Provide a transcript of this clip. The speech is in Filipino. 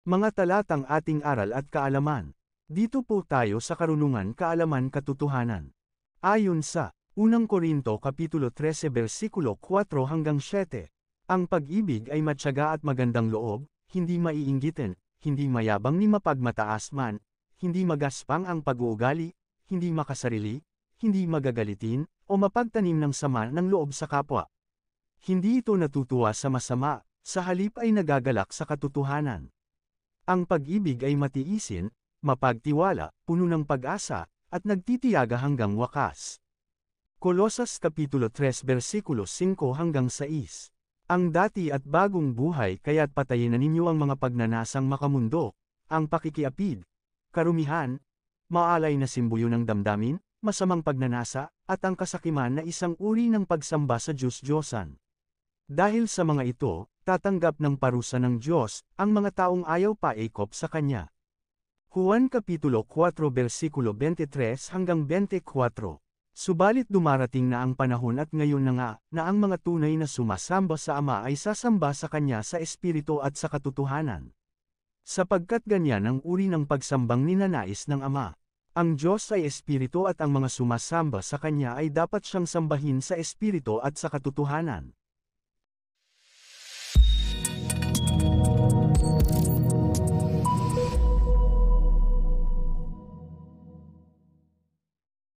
Mga talatang ating aral at kaalaman. Dito po tayo sa karunungan, kaalaman, katotohanan. Ayon sa unang Korinto Kapitulo 13 versikulo 4 hanggang 7. Ang pag-ibig ay matyaga at magandang loob, hindi maiinggitin, hindi mayabang ni mapagmataas man, hindi magaspang ang pag-uugali, hindi makasarili, hindi magagalitin, o mapagtanim ng sama ng loob sa kapwa. Hindi ito natutuwa sa masama, sa halip ay nagagalak sa katotohanan. Ang pag-ibig ay matiisin, mapagtiwala, puno ng pag-asa, at nagtitiyaga hanggang wakas. Kolosas Kapitulo 3 versikulo 5 hanggang 6. Ang dati at bagong buhay kaya't patayin na ninyo ang mga pagnanasang makamundo, ang pakikiapid, karumihan, maalay na simbuyo ng damdamin, masamang pagnanasa, at ang kasakiman na isang uri ng pagsamba sa Diyos-Diyosan. Dahil sa mga ito, tatanggap ng parusa ng Diyos, ang mga taong ayaw paikop sa Kanya. Juan Kapitulo 4 versikulo 23 hanggang 24. Subalit dumarating na ang panahon at ngayon na nga, na ang mga tunay na sumasamba sa Ama ay sasamba sa Kanya sa Espiritu at sa katotohanan. Sapagkat ganyan ang uri ng pagsambang ninanais ng Ama. Ang Diyos ay Espiritu at ang mga sumasamba sa Kanya ay dapat siyang sambahin sa Espiritu at sa katotohanan.